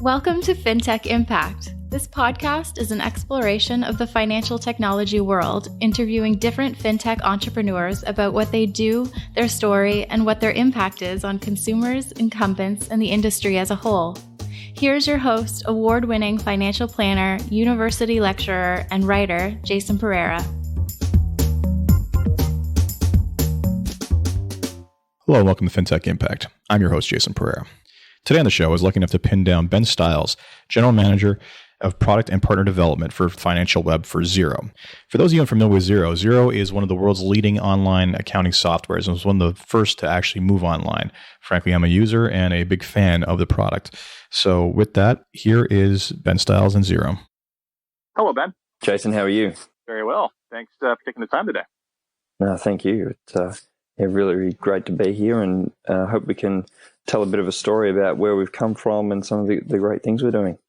Welcome to Fintech Impact. This podcast is an exploration of the financial technology world, interviewing different fintech entrepreneurs about what they do, their story, and what their impact is on consumers, incumbents, and the industry as a whole. Here's your host, award-winning financial planner, university lecturer, and writer, Jason Pereira. Hello and welcome to Fintech Impact. I'm your host, Jason Pereira. Today on the show, I was lucky enough to pin down Ben Stiles, General Manager of Product and Partner Development for Financial Web for Xero. For those of you unfamiliar with Xero, Xero is one of the world's leading online accounting softwares and was one of the first to actually move online. Frankly, I'm a user and a big fan of the product. So with that, here is Ben Stiles and Xero. Hello, Ben. Jason, how are you? Very well. Thanks for taking the time today. Thank you. It's really great to be here, and hope we can tell a bit of a story about where we've come from and some of the great things we're doing.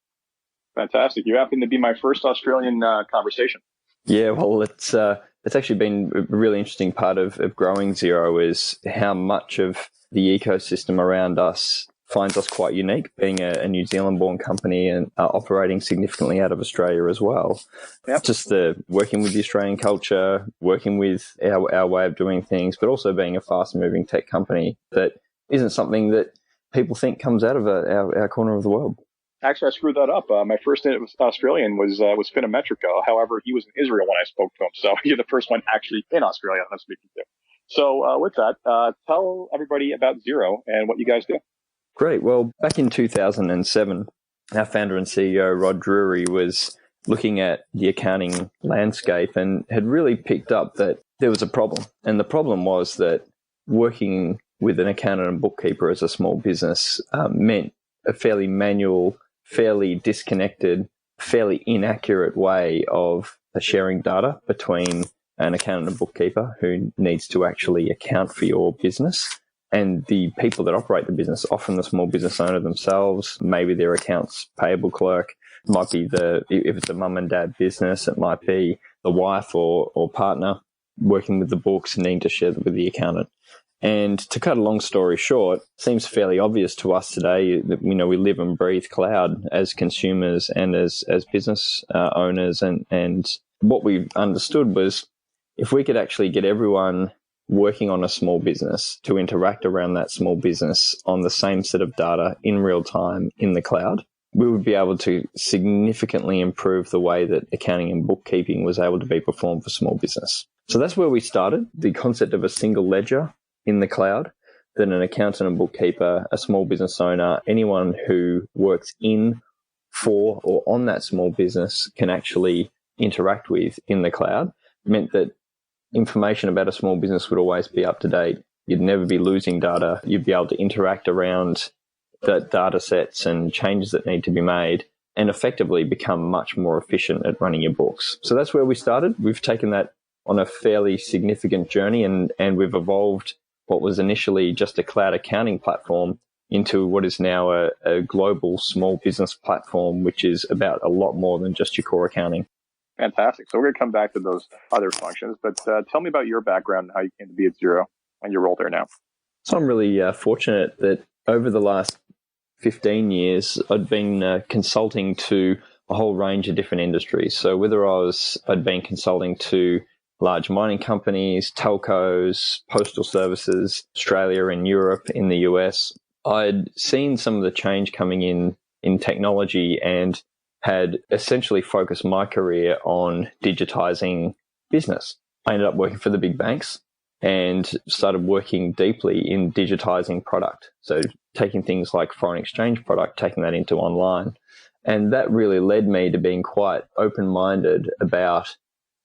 Fantastic. You happen to be my first Australian conversation. Yeah, well, it's actually been a really interesting part of growing Xero is how much of the ecosystem around us finds us quite unique, being a New Zealand-born company and operating significantly out of Australia as well. Yep. Just the working with the Australian culture, working with our way of doing things, but also being a fast-moving tech company that isn't something that people think comes out of our corner of the world. Actually, I screwed that up. My first Australian was Phenometrico. However, he was in Israel when I spoke to him. So you're the first one actually in Australia that I'm speaking to. So with that, tell everybody about Xero and what you guys do. Great. Well, back in 2007, our founder and CEO, Rod Drury, was looking at the accounting landscape and had really picked up that there was a problem. And the problem was that working with an accountant and bookkeeper as a small business meant a fairly manual, fairly disconnected, fairly inaccurate way of sharing data between an accountant and bookkeeper who needs to actually account for your business and the people that operate the business, often the small business owner themselves, maybe their accounts payable clerk, might be if it's a mum and dad business, it might be the wife or partner working with the books and needing to share them with the accountant. And to cut a long story short, seems fairly obvious to us today that, we live and breathe cloud as consumers and as business owners. And what we understood was if we could actually get everyone working on a small business to interact around that small business on the same set of data in real time in the cloud, we would be able to significantly improve the way that accounting and bookkeeping was able to be performed for small business. So that's where we started, the concept of a single ledger in the cloud, that an accountant and bookkeeper, a small business owner, anyone who works in, for, or on that small business can actually interact with in the cloud. It meant that information about a small business would always be up to date. You'd never be losing data. You'd be able to interact around the data sets and changes that need to be made and effectively become much more efficient at running your books. So that's where we started. We've taken that on a fairly significant journey and we've evolved what was initially just a cloud accounting platform into what is now a global small business platform, which is about a lot more than just your core accounting. Fantastic. So we're going to come back to those other functions, but tell me about your background and how you came to be at Xero and your role there now. So I'm really fortunate that over the last 15 years, I'd been consulting to a whole range of different industries. So whether I'd been consulting to large mining companies, telcos, postal services, Australia and Europe, in the US, I'd seen some of the change coming in technology and had essentially focused my career on digitizing business. I ended up working for the big banks and started working deeply in digitizing product. So taking things like foreign exchange product, taking that into online. And that really led me to being quite open-minded about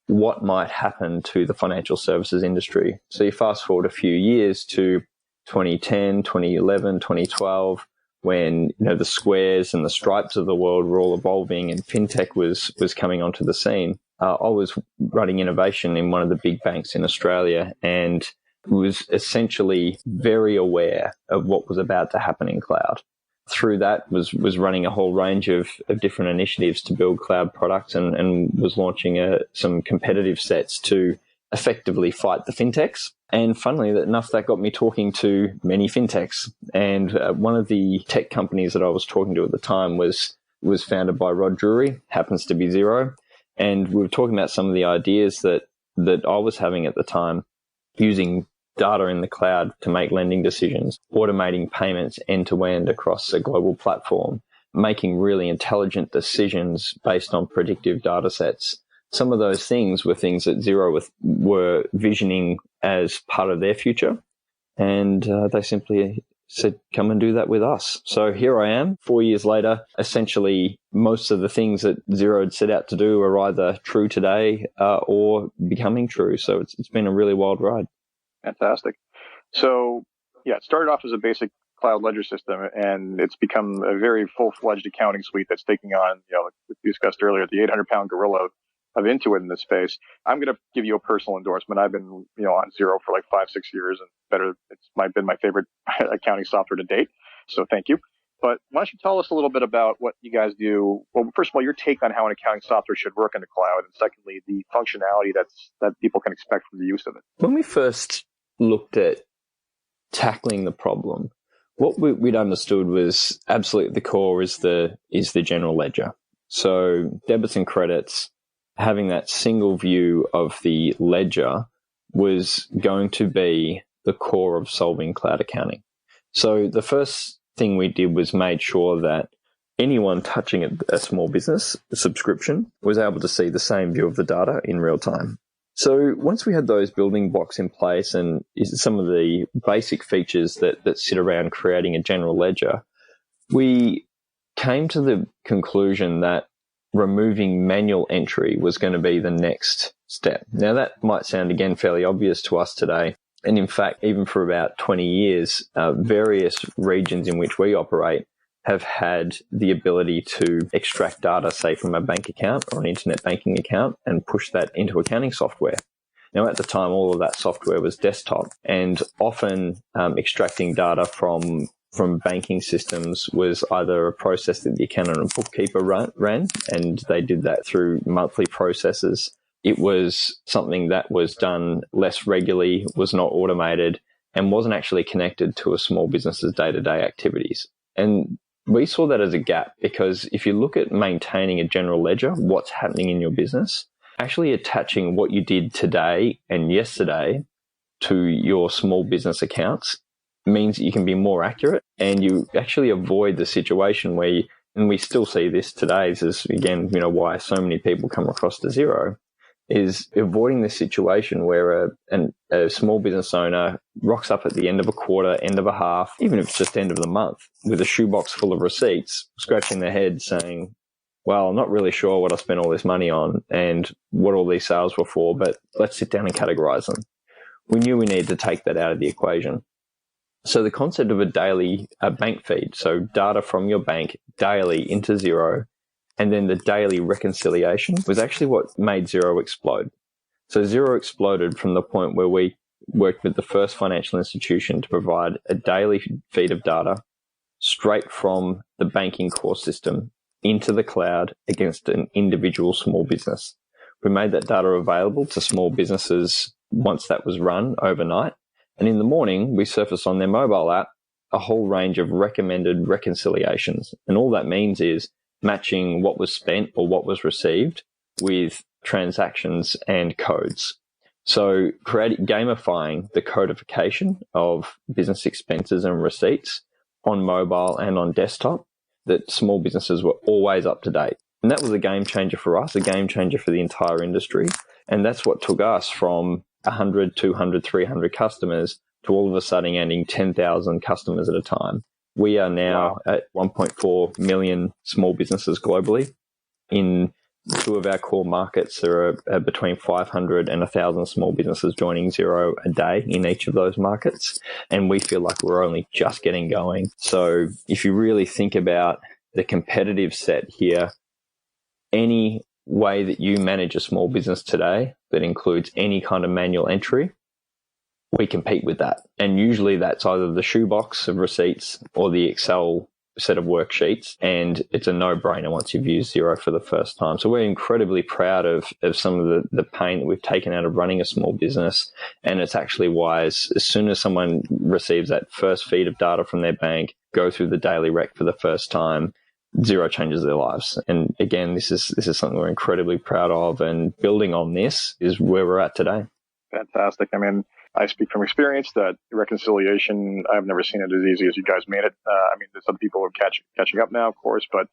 what might happen to the financial services industry. So you fast forward a few years to 2010, 2011, 2012, when the Squares and the Stripes of the world were all evolving and fintech was coming onto the scene. I was running innovation in one of the big banks in Australia and was essentially very aware of what was about to happen in cloud. Through that was running a whole range of different initiatives to build cloud products and was launching some competitive sets to effectively fight the fintechs. And funnily enough, that got me talking to many fintechs. And one of the tech companies that I was talking to at the time was founded by Rod Drury, happens to be Xero. And we were talking about some of the ideas that I was having at the time, using data in the cloud to make lending decisions, automating payments end-to-end across a global platform, making really intelligent decisions based on predictive data sets. Some of those things were things that Xero were visioning as part of their future, and they simply said, come and do that with us. So here I am, 4 years later. Essentially, most of the things that Xero had set out to do are either true today or becoming true. So it's been a really wild ride. Fantastic. So, yeah, it started off as a basic cloud ledger system, and it's become a very full-fledged accounting suite that's taking on, like we discussed earlier, the 800-pound gorilla of Intuit in this space. I'm going to give you a personal endorsement. I've been, on Xero for like 5-6 years, and it's been my favorite accounting software to date. So thank you. But why don't you tell us a little bit about what you guys do? Well, first of all, your take on how an accounting software should work in the cloud, and secondly, the functionality that people can expect from the use of it. When we first looked at tackling the problem, what we'd understood was absolutely the core is the general ledger. So debits and credits, having that single view of the ledger was going to be the core of solving cloud accounting. So the first thing we did was made sure that anyone touching a small business subscription was able to see the same view of the data in real time. So once we had those building blocks in place and some of the basic features that sit around creating a general ledger, we came to the conclusion that removing manual entry was going to be the next step. Now, that might sound, again, fairly obvious to us today. And in fact, even for about 20 years, various regions in which we operate have had the ability to extract data, say, from a bank account or an internet banking account and push that into accounting software. Now, at the time, all of that software was desktop, and often extracting data from banking systems was either a process that the accountant and bookkeeper ran, and they did that through monthly processes. It was something that was done less regularly, was not automated, and wasn't actually connected to a small business's day-to-day activities. And we saw that as a gap, because if you look at maintaining a general ledger, what's happening in your business, actually attaching what you did today and yesterday to your small business accounts means that you can be more accurate, and you actually avoid the situation where and we still see this today, this is again, why so many people come across to Xero, is avoiding this situation where a small business owner rocks up at the end of a quarter, end of a half, even if it's just end of the month, with a shoebox full of receipts, scratching their head saying, well, I'm not really sure what I spent all this money on and what all these sales were for, but let's sit down and categorize them. We knew we needed to take that out of the equation. So the concept of a daily bank feed, so data from your bank daily into Xero, and then the daily reconciliation was actually what made Xero explode. So Xero exploded from the point where we worked with the first financial institution to provide a daily feed of data straight from the banking core system into the cloud against an individual small business. We made that data available to small businesses once that was run overnight. And in the morning, we surface on their mobile app a whole range of recommended reconciliations. And all that means is matching what was spent or what was received with transactions and codes. So gamifying the codification of business expenses and receipts on mobile and on desktop, that small businesses were always up to date. And that was a game changer for us, a game changer for the entire industry. And that's what took us from 100, 200, 300 customers to all of a sudden adding 10,000 customers at a time. We are now at 1.4 million small businesses globally. In two of our core markets, there are between 500 and 1,000 small businesses joining Xero a day in each of those markets. And we feel like we're only just getting going. So if you really think about the competitive set here, any way that you manage a small business today that includes any kind of manual entry, we compete with that. And usually that's either the shoebox of receipts or the Excel set of worksheets, and it's a no-brainer once you've used Xero for the first time. So we're incredibly proud of some of the pain that we've taken out of running a small business, and it's actually why as soon as someone receives that first feed of data from their bank, go through the daily rec for the first time, Xero changes their lives. And again, this is something we're incredibly proud of, and building on this is where we're at today. Fantastic. I mean, I speak from experience that reconciliation, I've never seen it as easy as you guys made it. I mean, there's some people who are catching up now, of course, but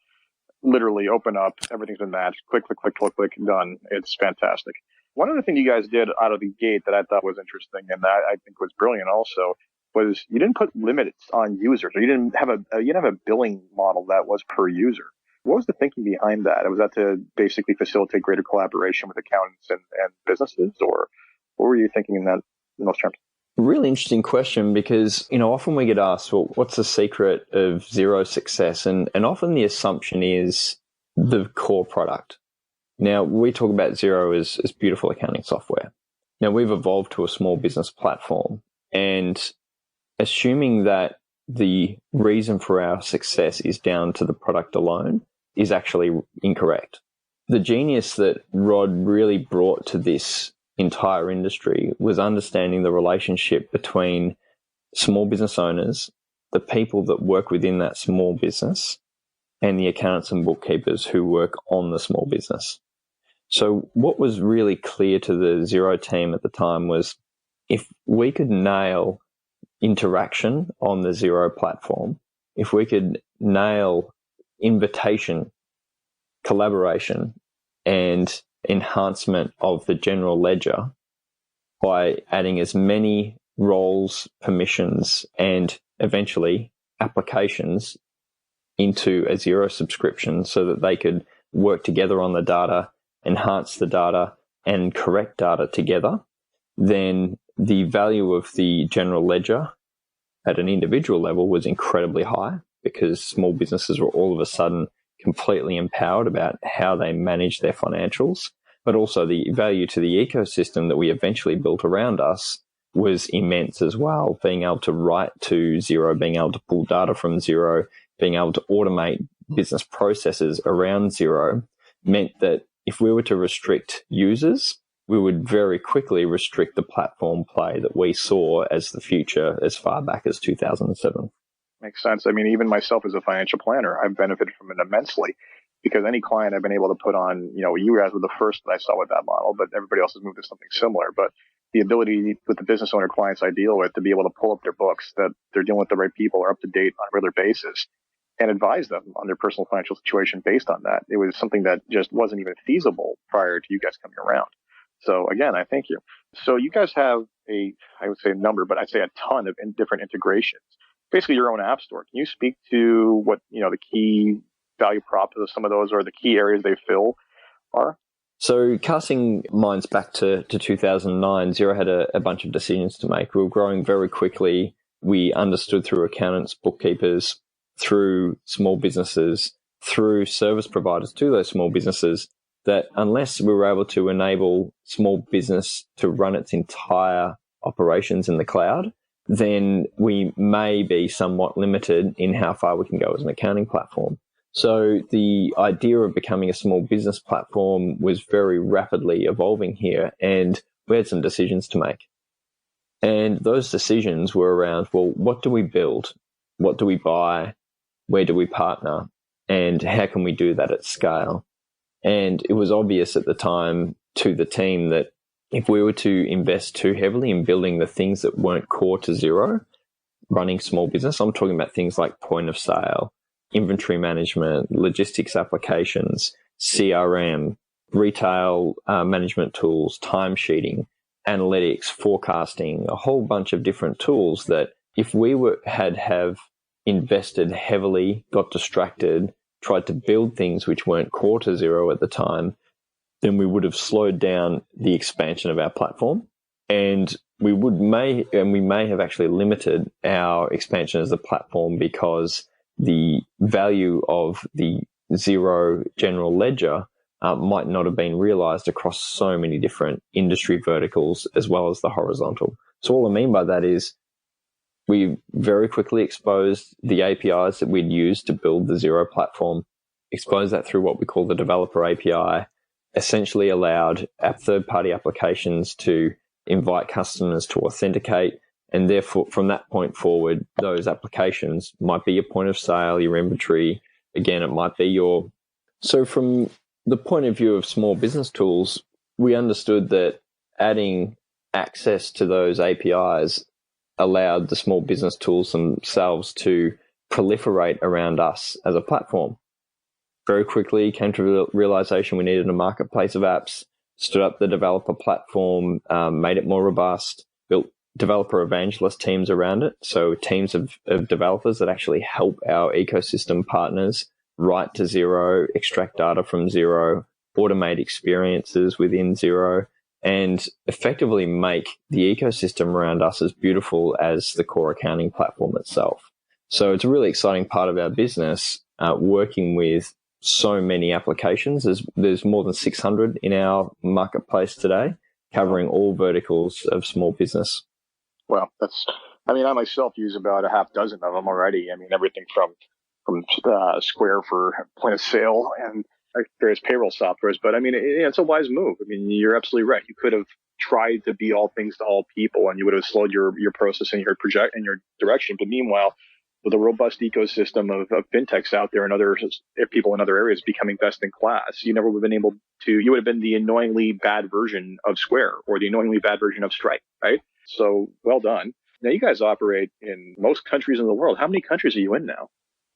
literally open up, everything's been matched, click, click, click, click, click, done. It's fantastic. One other thing you guys did out of the gate that I thought was interesting and that I think was brilliant also was you didn't put limits on users. Or you didn't have a billing model that was per user. What was the thinking behind that? Was that to basically facilitate greater collaboration with accountants and businesses, or what were you thinking in those terms? Really interesting question, because, often we get asked, well, what's the secret of Xero's success? And often the assumption is the core product. Now, we talk about Xero as beautiful accounting software. Now, we've evolved to a small business platform, and assuming that the reason for our success is down to the product alone is actually incorrect. The genius that Rod really brought to this entire industry was understanding the relationship between small business owners, the people that work within that small business, and the accountants and bookkeepers who work on the small business. So what was really clear to the Xero team at the time was, if we could nail interaction on the Xero platform, if we could nail invitation, collaboration, and enhancement of the general ledger by adding as many roles, permissions, and eventually applications into a Xero subscription so that they could work together on the data, enhance the data, and correct data together, then the value of the general ledger at an individual level was incredibly high, because small businesses were all of a sudden completely empowered about how they manage their financials, but also the value to the ecosystem that we eventually built around us was immense as well. Being able to write to Xero, being able to pull data from Xero, being able to automate business processes around Xero meant that if we were to restrict users, we would very quickly restrict the platform play that we saw as the future as far back as 2007. Makes sense. I mean, even myself as a financial planner, I've benefited from it immensely, because any client I've been able to put on, you guys were the first that I saw with that model, but everybody else has moved to something similar. But the ability with the business owner clients I deal with to be able to pull up their books, that they're dealing with the right people, are up to date on a regular basis, and advise them on their personal financial situation based on that. It was something that just wasn't even feasible prior to you guys coming around. So again, I thank you. So you guys have I would say a number, but I'd say a ton of different integrations. Basically your own app store. Can you speak to what, the key value props of some of those, or the key areas they fill are? So casting minds back to 2009, Xero had a bunch of decisions to make. We were growing very quickly. We understood through accountants, bookkeepers, through small businesses, through service providers to those small businesses, that unless we were able to enable small business to run its entire operations in the cloud, then we may be somewhat limited in how far we can go as an accounting platform. So the idea of becoming a small business platform was very rapidly evolving here, and we had some decisions to make. And those decisions were around, well, what do we build? What do we buy? Where do we partner? And how can we do that at scale? And it was obvious at the time to the team that if we were to invest too heavily in building the things that weren't core to Xero, running small business, I'm talking about things like point of sale, inventory management, logistics applications, CRM, retail management tools, timesheeting, analytics, forecasting, a whole bunch of different tools that if we have invested heavily, got distracted, tried to build things which weren't core to Xero at the time, then we would have slowed down the expansion of our platform, and we may have actually limited our expansion as a platform, because the value of the Xero general ledger might not have been realized across so many different industry verticals as well as the horizontal. So all I mean by that is we very quickly exposed the APIs that we'd used to build the Xero platform, exposed that through what we call the developer API, essentially allowed our third-party applications to invite customers to authenticate. And therefore, from that point forward, those applications might be your point of sale, your inventory. Again, it might be your... So from the point of view of small business tools, we understood that adding access to those APIs allowed the small business tools themselves to proliferate around us as a platform. Very quickly came to the realization we needed a marketplace of apps, stood up the developer platform, made it more robust, built developer evangelist teams around it. So teams of developers that actually help our ecosystem partners write to Xero, extract data from Xero, automate experiences within Xero, and effectively make the ecosystem around us as beautiful as the core accounting platform itself. So it's a really exciting part of our business, working with so many applications. There's more than 600 in our marketplace today, covering all verticals of small business. Well, I myself use about a half dozen of them already. I mean, everything from Square for point of sale and various payroll softwares. But I mean, it's a wise move. I mean, you're absolutely right. You could have tried to be all things to all people, and you would have slowed your process and your direction. But meanwhile, with a robust ecosystem of fintechs out there and other people in other areas becoming best in class, you never would have been able to. You would have been the annoyingly bad version of Square or the annoyingly bad version of Stripe, right? So well done. Now you guys operate in most countries in the world. How many countries are you in now?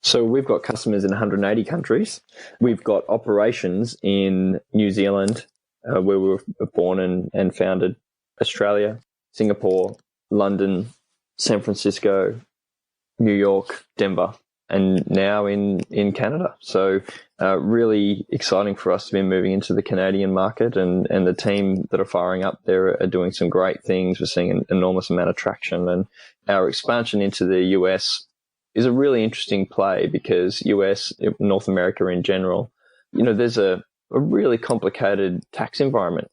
So we've got customers in 180 countries. We've got operations in New Zealand, where we were born and founded, Australia, Singapore, London, San Francisco, New York, Denver, and now in Canada. So really exciting for us to be moving into the Canadian market, and the team that are firing up there are doing some great things. We're seeing an enormous amount of traction, and our expansion into the US is a really interesting play because US, North America in general, there's a really complicated tax environment.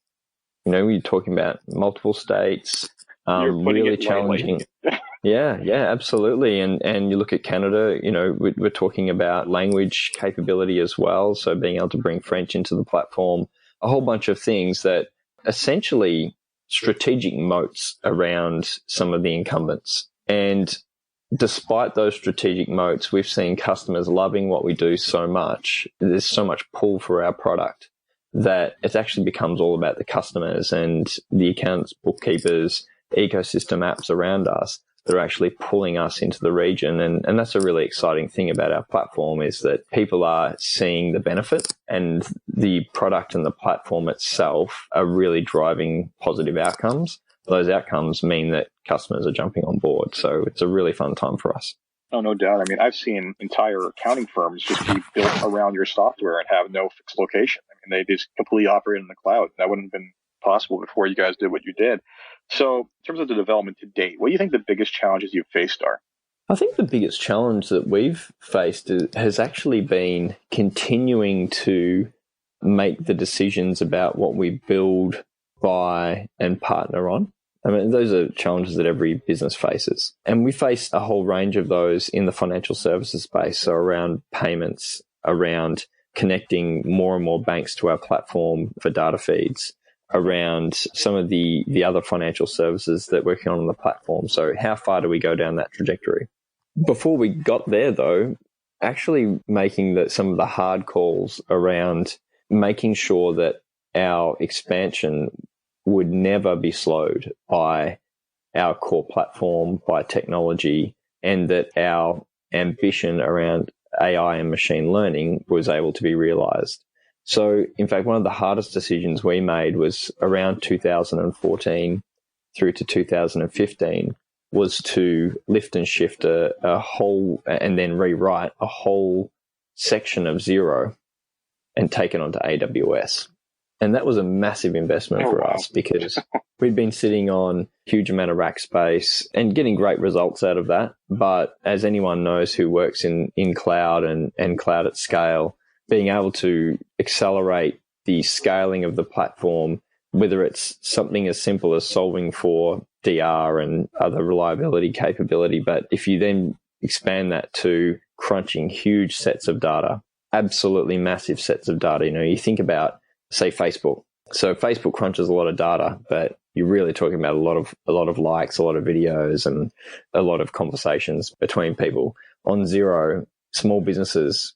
You're talking about multiple states, really challenging. Yeah, absolutely. And you look at Canada, we're talking about language capability as well. So being able to bring French into the platform, a whole bunch of things that essentially strategic moats around some of the incumbents. And despite those strategic moats, we've seen customers loving what we do so much. There's so much pull for our product that it actually becomes all about the customers and the accountants, bookkeepers, ecosystem apps around us that are actually pulling us into the region. And that's a really exciting thing about our platform, is that people are seeing the benefit, and the product and the platform itself are really driving positive outcomes. Those outcomes mean that customers are jumping on board. So it's a really fun time for us. Oh, no doubt. I mean, I've seen entire accounting firms just be built around your software and have no fixed location. I mean, they just completely operate in the cloud. That wouldn't have been possible before you guys did what you did. So in terms of the development to date, what do you think the biggest challenges you've faced are? I think the biggest challenge that we've faced has actually been continuing to make the decisions about what we build, buy, and partner on. I mean, those are challenges that every business faces. And we face a whole range of those in the financial services space, so around payments, around connecting more and more banks to our platform for data feeds, around some of the other financial services that we're working on the platform. So how far do we go down that trajectory? Before we got there, though, actually making some of the hard calls around making sure that our expansion would never be slowed by our core platform, by technology, and that our ambition around AI and machine learning was able to be realized. So, in fact, one of the hardest decisions we made was around 2014 through to 2015 was to lift and shift a whole, and then rewrite a whole section of Xero and take it onto AWS. And that was a massive investment for us, because we'd been sitting on a huge amount of rack space and getting great results out of that. But as anyone knows who works in cloud and cloud at scale, being able to accelerate the scaling of the platform whether it's something as simple as solving for DR and other reliability capability, but if you then expand that to crunching huge sets of data, absolutely massive sets of data. You think about, say, Facebook. So Facebook crunches a lot of data, but you're really talking about a lot of likes, a lot of videos, and a lot of conversations between people. On Xero, small businesses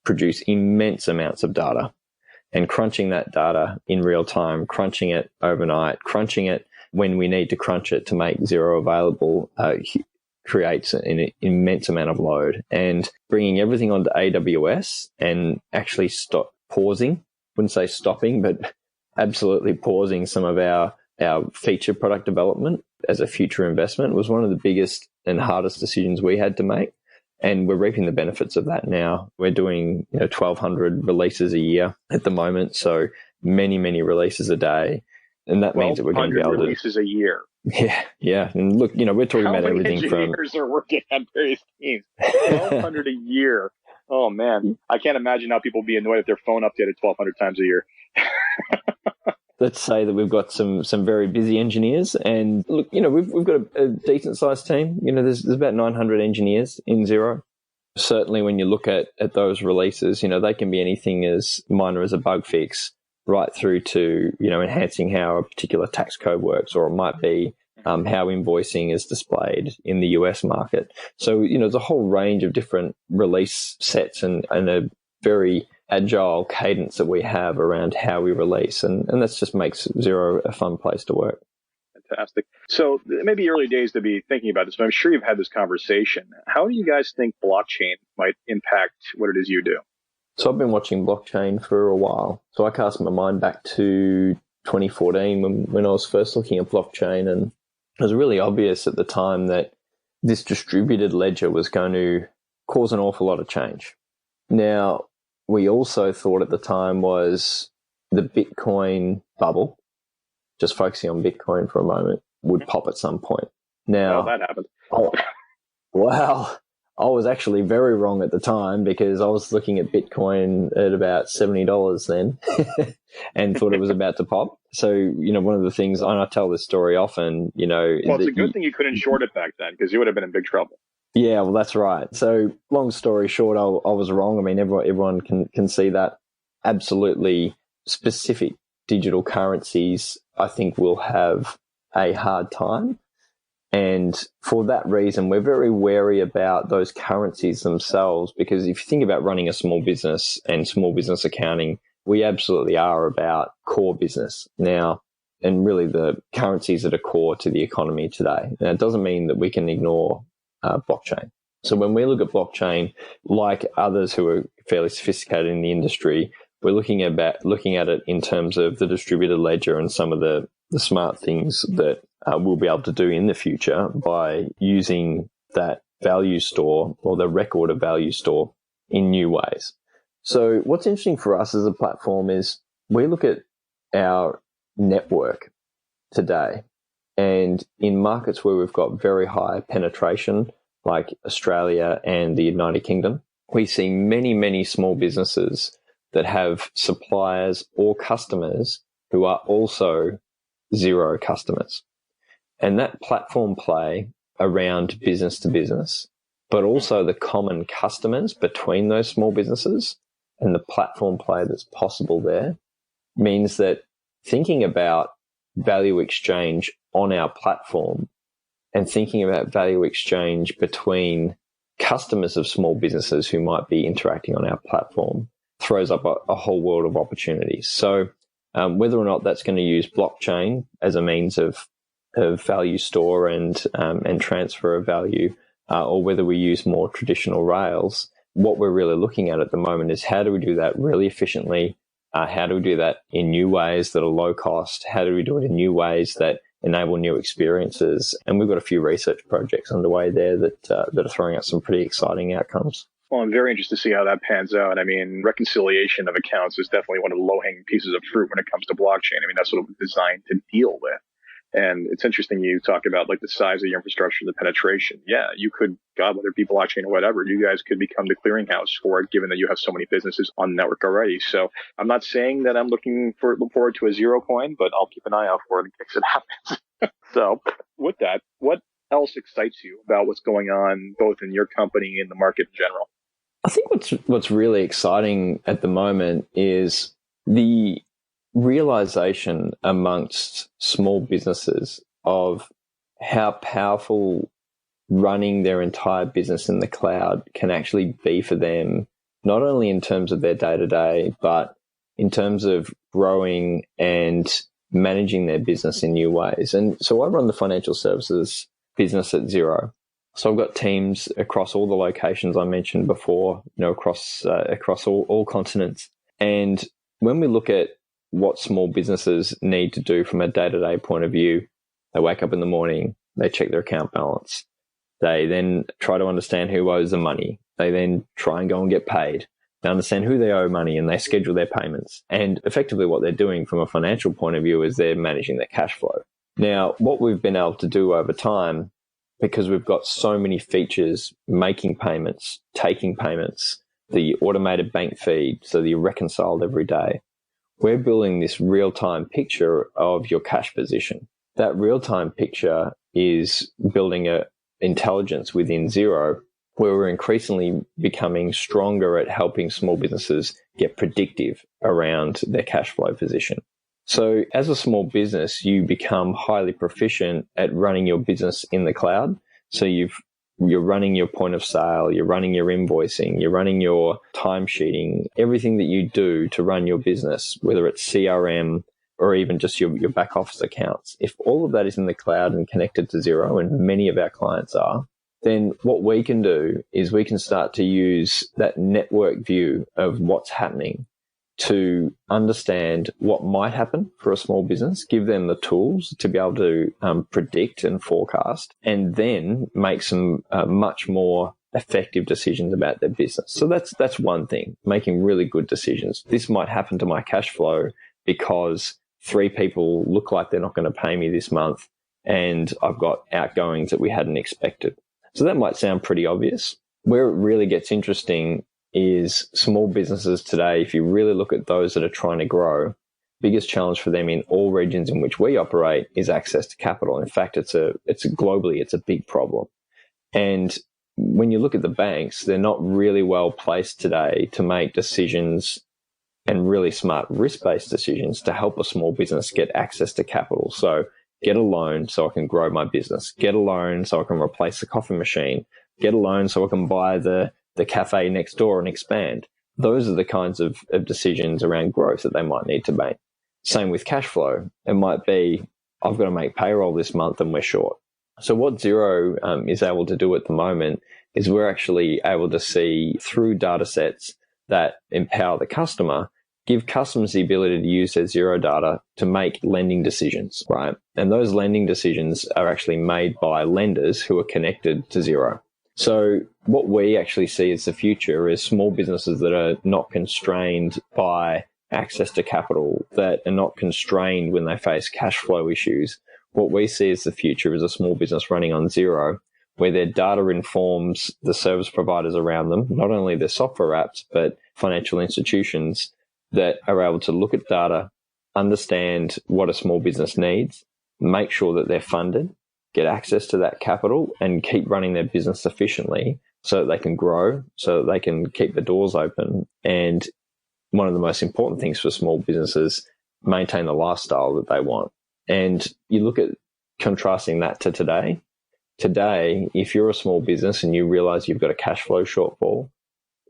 produce immense amounts of data, and crunching that data in real time, crunching it overnight, crunching it when we need to crunch it to make Xero available, creates an immense amount of load. And bringing everything onto AWS and actually wouldn't say stopping, but absolutely pausing some of our feature product development as a future investment was one of the biggest and hardest decisions we had to make. And we're reaping the benefits of that now. We're doing 1,200 releases a year at the moment, so many, many releases a day. And that means that we're going to be able to... releases a year. Yeah. And look, we're talking about everything from... How many engineers are working on various teams? 1,200 a year. Oh, man. I can't imagine how people be annoyed if their phone updated 1,200 times a year. Let's say that we've got some very busy engineers, and look, we've got a decent sized team. There's about 900 engineers in Xero. Certainly, when you look at those releases, they can be anything as minor as a bug fix, right through to enhancing how a particular tax code works, or it might be how invoicing is displayed in the US market. So there's a whole range of different release sets and a very agile cadence that we have around how we release. And that just makes Xero a fun place to work. Fantastic. So it may be early days to be thinking about this, but I'm sure you've had this conversation. How do you guys think blockchain might impact what it is you do? So I've been watching blockchain for a while. So I cast my mind back to 2014 when I was first looking at blockchain, and it was really obvious at the time that this distributed ledger was going to cause an awful lot of change. Now, we also thought at the time was the Bitcoin bubble, just focusing on Bitcoin for a moment, would pop at some point. Now, that happened. I was actually very wrong at the time, because I was looking at Bitcoin at about $70 then and thought it was about to pop. So, one of the things, and I tell this story often, well, it's a good thing you couldn't short it back then, because you would have been in big trouble. Yeah, well, that's right. So long story short, I was wrong. I mean, everyone can see that. Absolutely specific digital currencies, I think, will have a hard time. And for that reason, we're very wary about those currencies themselves, because if you think about running a small business and small business accounting, we absolutely are about core business now, and really the currencies that are core to the economy today. Now, it doesn't mean that we can ignore blockchain. So when we look at blockchain, like others who are fairly sophisticated in the industry, we're looking at it in terms of the distributed ledger and some of the smart things that we'll be able to do in the future by using that value store, or the record of value store, in new ways. So what's interesting for us as a platform is we look at our network today, and in markets where we've got very high penetration, like Australia and the United Kingdom, we see many, many small businesses that have suppliers or customers who are also Xero customers. And that platform play around business to business, but also the common customers between those small businesses and the platform play that's possible there, means that thinking about value exchange on our platform and thinking about value exchange between customers of small businesses who might be interacting on our platform throws up a whole world of opportunities. So whether or not that's going to use blockchain as a means of value store and transfer of value, or whether we use more traditional rails, what we're really looking at the moment is how do we do that really efficiently? How do we do that in new ways that are low cost? How do we do it in new ways that enable new experiences? And we've got a few research projects underway there that are throwing out some pretty exciting outcomes. Well, I'm very interested to see how that pans out. I mean, reconciliation of accounts is definitely one of the low-hanging pieces of fruit when it comes to blockchain. I mean, that's what it was designed to deal with. And it's interesting you talk about like the size of your infrastructure, the penetration. Yeah, you could, God, whether people blockchain or whatever, you guys could become the clearinghouse for it, given that you have so many businesses on the network already. So I'm not saying that I'm looking forward to a Xero coin, but I'll keep an eye out for it in case it happens. So with that, what else excites you about what's going on both in your company and the market in general? I think what's really exciting at the moment is the realization amongst small businesses of how powerful running their entire business in the cloud can actually be for them, not only in terms of their day-to-day, but in terms of growing and managing their business in new ways. And so I run the financial services business at Xero. So I've got teams across all the locations I mentioned before, across all continents. And when we look at what small businesses need to do from a day-to-day point of view, they wake up in the morning, they check their account balance. They then try to understand who owes them money. They then try and go and get paid. They understand who they owe money and they schedule their payments. And effectively what they're doing from a financial point of view is they're managing their cash flow. Now, what we've been able to do over time, because we've got so many features, making payments, taking payments, the automated bank feed, so that you're reconciled every day, we're building this real-time picture of your cash position. That real-time picture is building an intelligence within Xero, where we're increasingly becoming stronger at helping small businesses get predictive around their cash flow position. So as a small business, you become highly proficient at running your business in the cloud. So you're running your point of sale, you're running your invoicing, you're running your timesheeting, everything that you do to run your business, whether it's CRM or even just your back office accounts. If all of that is in the cloud and connected to Xero, and many of our clients are, then what we can do is we can start to use that network view of what's happening to understand what might happen for a small business, give them the tools to be able to predict and forecast, and then make some much more effective decisions about their business. So that's one thing, making really good decisions. This might happen to my cash flow because 3 people look like they're not going to pay me this month, and I've got outgoings that we hadn't expected. So that might sound pretty obvious. Where it really gets interesting is small businesses today, if you really look at those that are trying to grow, biggest challenge for them in all regions in which we operate is access to capital. In fact, it's globally, it's a big problem. And when you look at the banks, they're not really well placed today to make decisions and really smart risk-based decisions to help a small business get access to capital. So get a loan so I can grow my business, get a loan so I can replace the coffee machine, get a loan so I can buy the cafe next door and expand. Those are the kinds of decisions around growth that they might need to make. Same with cash flow. It might be, I've got to make payroll this month and we're short. So what Xero is able to do at the moment is we're actually able to see through data sets that empower the customer, give customers the ability to use their Xero data to make lending decisions, right? And those lending decisions are actually made by lenders who are connected to Xero. So what we actually see as the future is small businesses that are not constrained by access to capital, that are not constrained when they face cash flow issues. What we see as the future is a small business running on Xero, where their data informs the service providers around them, not only their software apps, but financial institutions that are able to look at data, understand what a small business needs, make sure that they're funded, get access to that capital, and keep running their business efficiently so that they can grow, so that they can keep the doors open. And one of the most important things for small businesses, maintain the lifestyle that they want. And you look at contrasting that to today. Today, if you're a small business and you realize you've got a cash flow shortfall,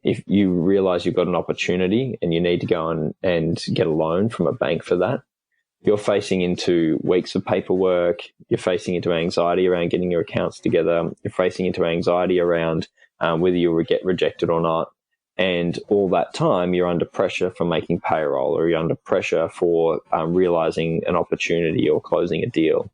if you realize you've got an opportunity and you need to go and get a loan from a bank for that, you're facing into weeks of paperwork, you're facing into anxiety around getting your accounts together, you're facing into anxiety around whether you'll get rejected or not. And all that time, you're under pressure for making payroll, or you're under pressure for realizing an opportunity or closing a deal.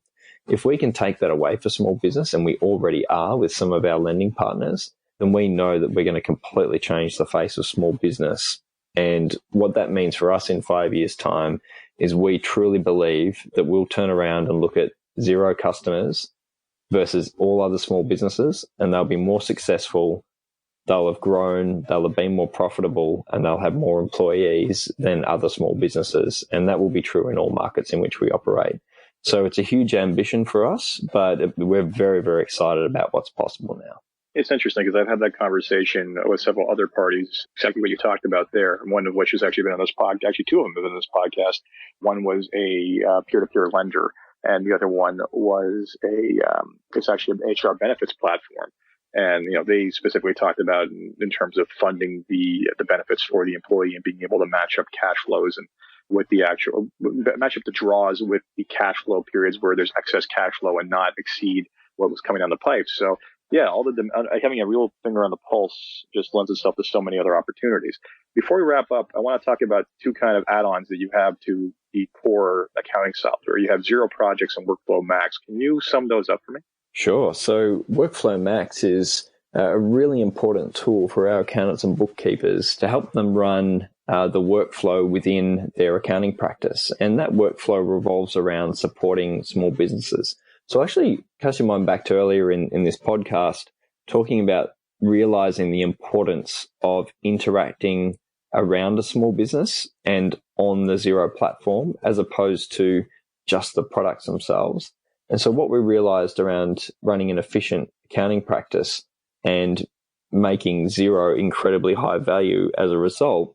If we can take that away for small business, and we already are with some of our lending partners, then we know that we're going to completely change the face of small business. And what that means for us in 5 years' time is we truly believe that we'll turn around and look at Xero customers versus all other small businesses, and they'll be more successful. They'll have grown, they'll have been more profitable, and they'll have more employees than other small businesses. And that will be true in all markets in which we operate. So it's a huge ambition for us, but we're very, very excited about what's possible now. It's interesting because I've had that conversation with several other parties, exactly what you talked about there, one of which has actually been on this podcast. Actually, two of them have been on this podcast. One was a peer-to-peer lender, and the other one was it's actually an HR benefits platform. And, they specifically talked about in terms of funding the benefits for the employee and being able to match up cash flows and with the actual match up the draws with the cash flow periods where there's excess cash flow and not exceed what was coming down the pipe. So yeah, having a real finger on the pulse just lends itself to so many other opportunities. Before we wrap up, I want to talk about two kind of add-ons that you have to the core accounting software. You have Xero Projects and Workflow Max. Can you sum those up for me? Sure. So Workflow Max is a really important tool for our accountants and bookkeepers to help them run the workflow within their accounting practice. And that workflow revolves around supporting small businesses. So actually, cast your mind back to earlier in this podcast, talking about realizing the importance of interacting around a small business and on the Xero platform, as opposed to just the products themselves. And so what we realized around running an efficient accounting practice and making Xero incredibly high value as a result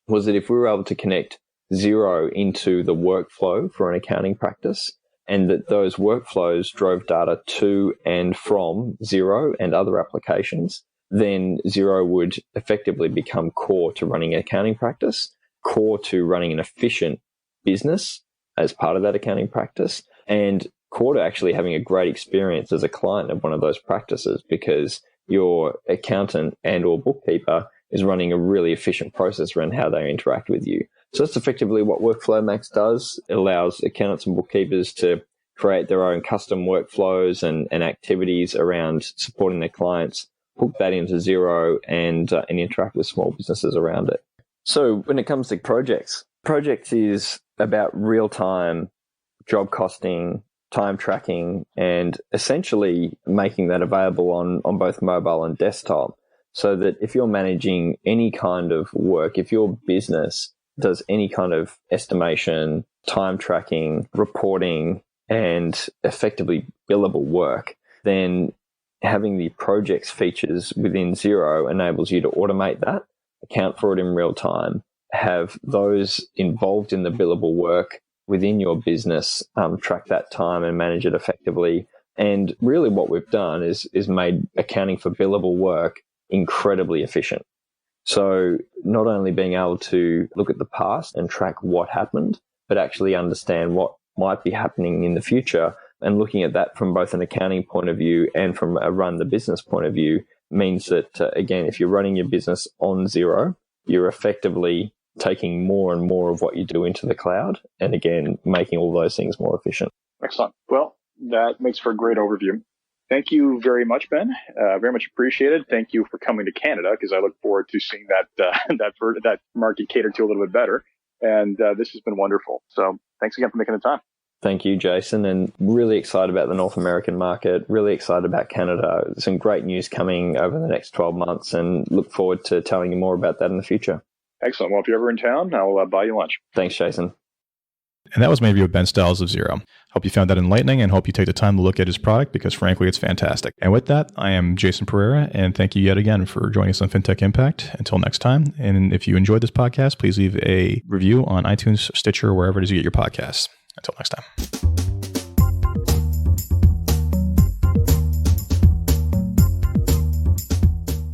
was that if we were able to connect Xero into the workflow for an accounting practice, and that those workflows drove data to and from Xero and other applications, then Xero would effectively become core to running an accounting practice, core to running an efficient business as part of that accounting practice, and core to actually having a great experience as a client of one of those practices, because your accountant and or bookkeeper is running a really efficient process around how they interact with you. So that's effectively what Workflow Max does. It allows accountants and bookkeepers to create their own custom workflows and activities around supporting their clients, hook that into Xero and interact with small businesses around it. So when it comes to projects is about real-time job costing, time tracking, and essentially making that available on both mobile and desktop, so that if you're managing any kind of work, if your business does any kind of estimation, time tracking, reporting, and effectively billable work, then having the projects features within Xero enables you to automate that, account for it in real time, have those involved in the billable work within your business track that time and manage it effectively. And really what we've done is made accounting for billable work incredibly efficient. So not only being able to look at the past and track what happened, but actually understand what might be happening in the future, and looking at that from both an accounting point of view and from a run the business point of view means that, again, if you're running your business on Xero, you're effectively taking more and more of what you do into the cloud, and again, making all those things more efficient. Excellent. Well, that makes for a great overview. Thank you very much, Ben. Very much appreciated. Thank you for coming to Canada, because I look forward to seeing that market catered to a little bit better. And this has been wonderful. So thanks again for making the time. Thank you, Jason. And really excited about the North American market, really excited about Canada. Some great news coming over the next 12 months, and look forward to telling you more about that in the future. Excellent. Well, if you're ever in town, I'll buy you lunch. Thanks, Jason. And that was my review of Ben Stiles of Xero. Hope you found that enlightening, and hope you take the time to look at his product, because frankly, it's fantastic. And with that, I am Jason Pereira, and thank you yet again for joining us on Fintech Impact. Until next time, and if you enjoyed this podcast, please leave a review on iTunes, Stitcher, or wherever it is you get your podcasts. Until next time.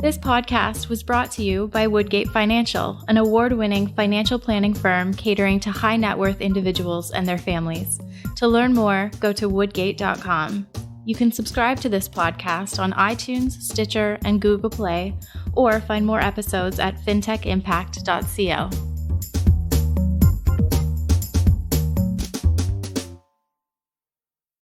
This podcast was brought to you by Woodgate Financial, an award-winning financial planning firm catering to high net worth individuals and their families. To learn more, go to woodgate.com. You can subscribe to this podcast on iTunes, Stitcher, and Google Play, or find more episodes at fintechimpact.co.